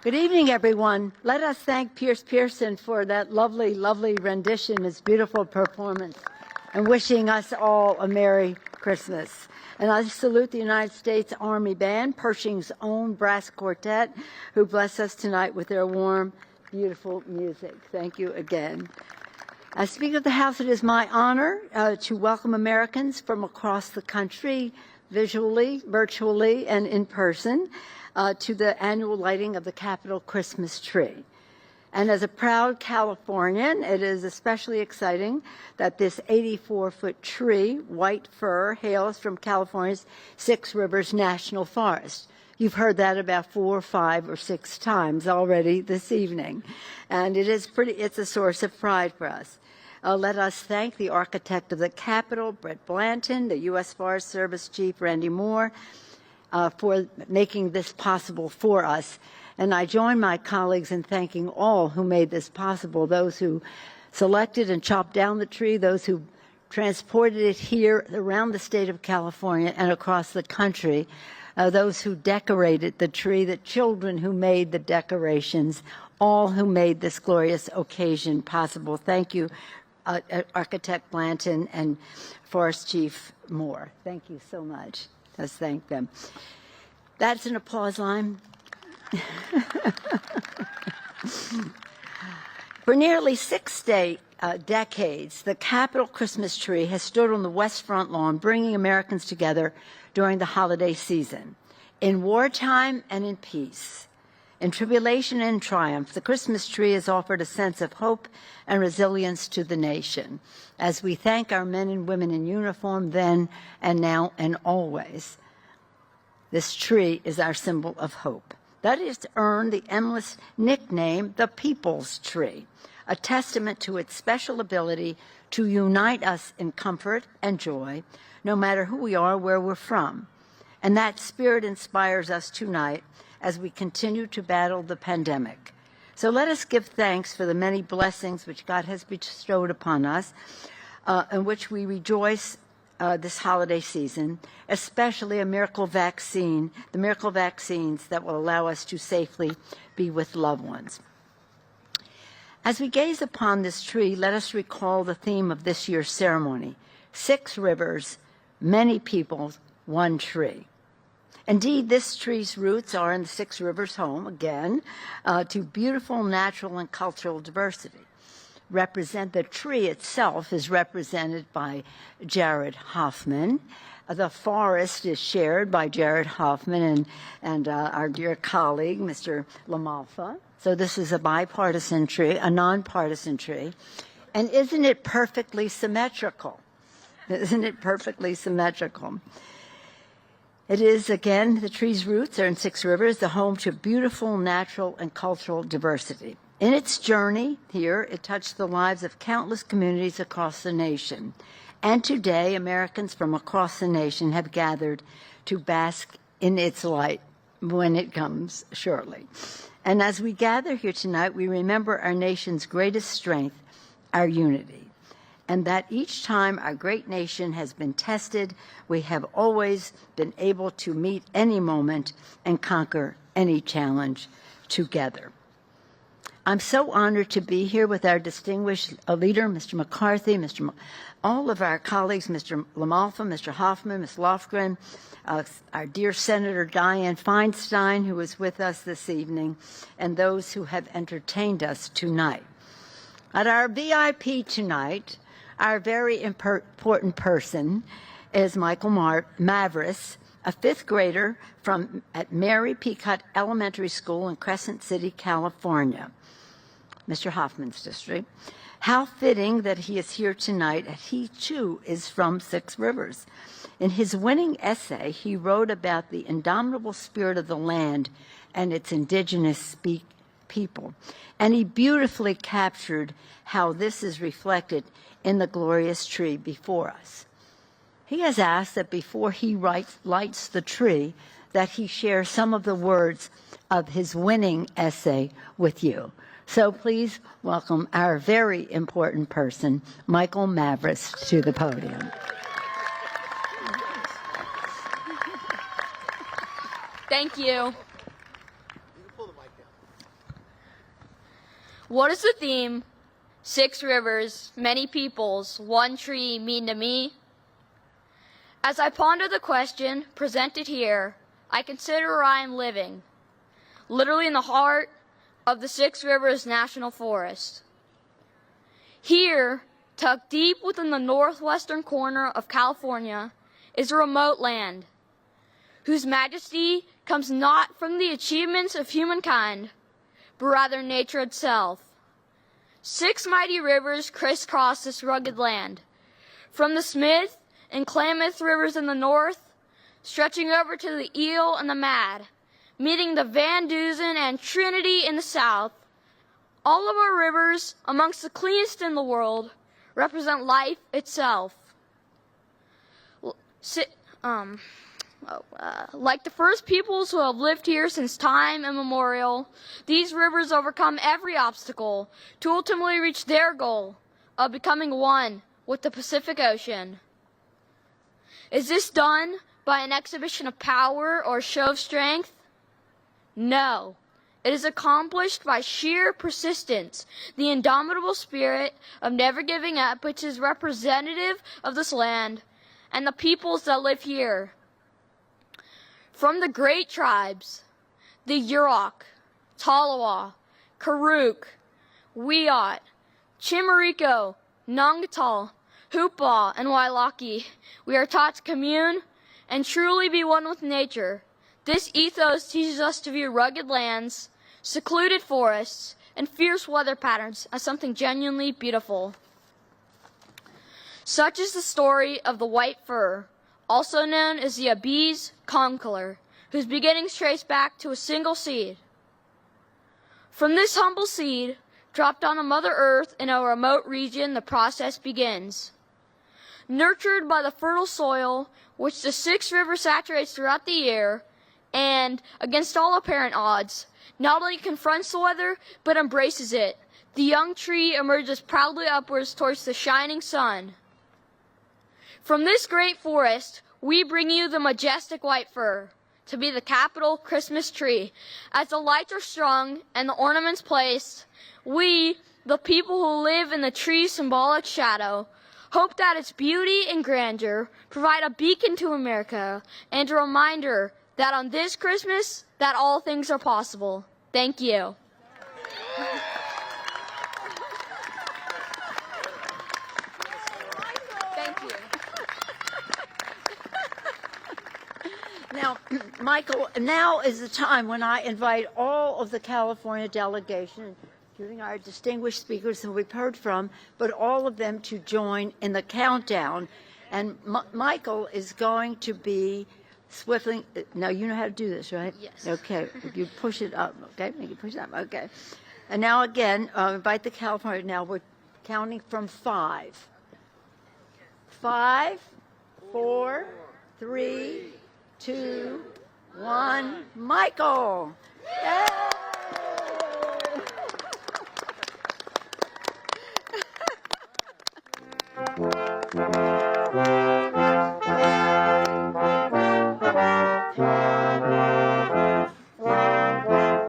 Good evening, everyone. Let us thank Pierce Pearson for that lovely, lovely rendition, his beautiful performance, and wishing us all a Merry Christmas. And I salute the United States Army Band, Pershing's own brass quartet, who bless us tonight with their warm, beautiful music. Thank you again. As Speaker of the House, it is my honor to welcome Americans from across the country, visually, virtually, and in person, to the annual lighting of the Capitol Christmas tree. And as a proud Californian, it is especially exciting that this 84-foot tree, white fir, hails from California's Six Rivers National Forest. You've heard that about 4, 5, or 6 times already this evening. And it's a source of pride for us. Let us thank the architect of the Capitol, Brett Blanton, the U.S. Forest Service Chief, Randy Moore, for making this possible for us. And I join my colleagues in thanking all who made this possible, those who selected and chopped down the tree, those who transported it here around the state of California and across the country, those who decorated the tree, the children who made the decorations, all who made this glorious occasion possible. Thank you, Architect Blanton and Forest Chief Moore. Thank you so much. Let's thank them. That's an applause line. For nearly 6 decades, the Capitol Christmas tree has stood on the West Front lawn, bringing Americans together during the holiday season. In wartime and in peace, in tribulation and triumph, the Christmas tree has offered a sense of hope and resilience to the nation, as we thank our men and women in uniform then and now and always. This tree is our symbol of hope. That is earned the endless nickname, the People's Tree, a testament to its special ability to unite us in comfort and joy, no matter who we are, where we're from. And that spirit inspires us tonight as we continue to battle the pandemic. So let us give thanks for the many blessings which God has bestowed upon us, in which we rejoice this holiday season, especially a miracle vaccine, the miracle vaccines that will allow us to safely be with loved ones. As we gaze upon this tree, let us recall the theme of this year's ceremony: 6 rivers, many people, one tree. Indeed, this tree's roots are in the 6 Rivers home, again, to beautiful natural and cultural diversity. The tree itself is represented by Jared Hoffman. The forest is shared by Jared Hoffman and our dear colleague, Mr. LaMalfa. So this is a bipartisan tree, a nonpartisan tree. And isn't it perfectly symmetrical? Isn't it perfectly symmetrical? It is, again, the tree's roots are in 6 Rivers, the home to beautiful natural and cultural diversity. In its journey here, it touched the lives of countless communities across the nation. And today, Americans from across the nation have gathered to bask in its light when it comes shortly. And as we gather here tonight, we remember our nation's greatest strength, our unity. And that each time our great nation has been tested, we have always been able to meet any moment and conquer any challenge together. I'm so honored to be here with our distinguished leader, Mr. McCarthy, all of our colleagues, Mr. LaMalfa, Mr. Hoffman, Ms. Lofgren, our dear Senator Dianne Feinstein, who is with us this evening, and those who have entertained us tonight. At our VIP tonight, our very important person is Michael Mavris, a 5th grader at Mary Peacock Elementary School in Crescent City, California, Mr. Hoffman's district. How fitting that he is here tonight, and he too is from 6 Rivers. In his winning essay, he wrote about the indomitable spirit of the land and its indigenous people, and he beautifully captured how this is reflected in the glorious tree before us. He has asked that before he lights the tree, that he share some of the words of his winning essay with you. So please welcome our very important person, Michael Mavris, to the podium. Thank you. What is the theme? 6 rivers, many peoples, one tree mean to me? As I ponder the question presented here, I consider where I am living, literally in the heart of the 6 Rivers National Forest. Here, tucked deep within the northwestern corner of California, is a remote land, whose majesty comes not from the achievements of humankind, but rather nature itself. 6 mighty rivers crisscross this rugged land, from the Smith and Klamath rivers in the north, stretching over to the Eel and the Mad, meeting the Van Dusen and Trinity in the south. All of our rivers, amongst the cleanest in the world, represent life itself. Like the first peoples who have lived here since time immemorial, these rivers overcome every obstacle to ultimately reach their goal of becoming one with the Pacific Ocean. Is this done by an exhibition of power or show of strength? No. It is accomplished by sheer persistence, the indomitable spirit of never giving up, which is representative of this land and the peoples that live here. From the great tribes, the Yurok, Tolowa, Karuk, Wiyot, Chimariko, Nangatal, Hoopa, and Wailaki, we are taught to commune and truly be one with nature. This ethos teaches us to view rugged lands, secluded forests, and fierce weather patterns as something genuinely beautiful. Such is the story of the white fir, also known as the Abies concolor, whose beginnings trace back to a single seed. From this humble seed, dropped on a Mother Earth in a remote region, the process begins. Nurtured by the fertile soil, which the 6 rivers saturates throughout the year, and, against all apparent odds, not only confronts the weather, but embraces it, the young tree emerges proudly upwards towards the shining sun. From this great forest, we bring you the majestic white fir, to be the capital Christmas tree. As the lights are strung and the ornaments placed, we, the people who live in the tree's symbolic shadow, hope that its beauty and grandeur provide a beacon to America and a reminder that on this Christmas, that all things are possible. Thank you. Thank you. Now, Michael, now is the time when I invite all of the California delegation, including our distinguished speakers who we've heard from, but all of them to join in the countdown. And Michael is going to be swiftly. Now, you know how to do this, right? Yes. Okay. You push it up, okay? Make it push it up, okay. And now again, invite the California. Now we're counting from 5. 5, 4, 3, 2, 1. Michael! Yay!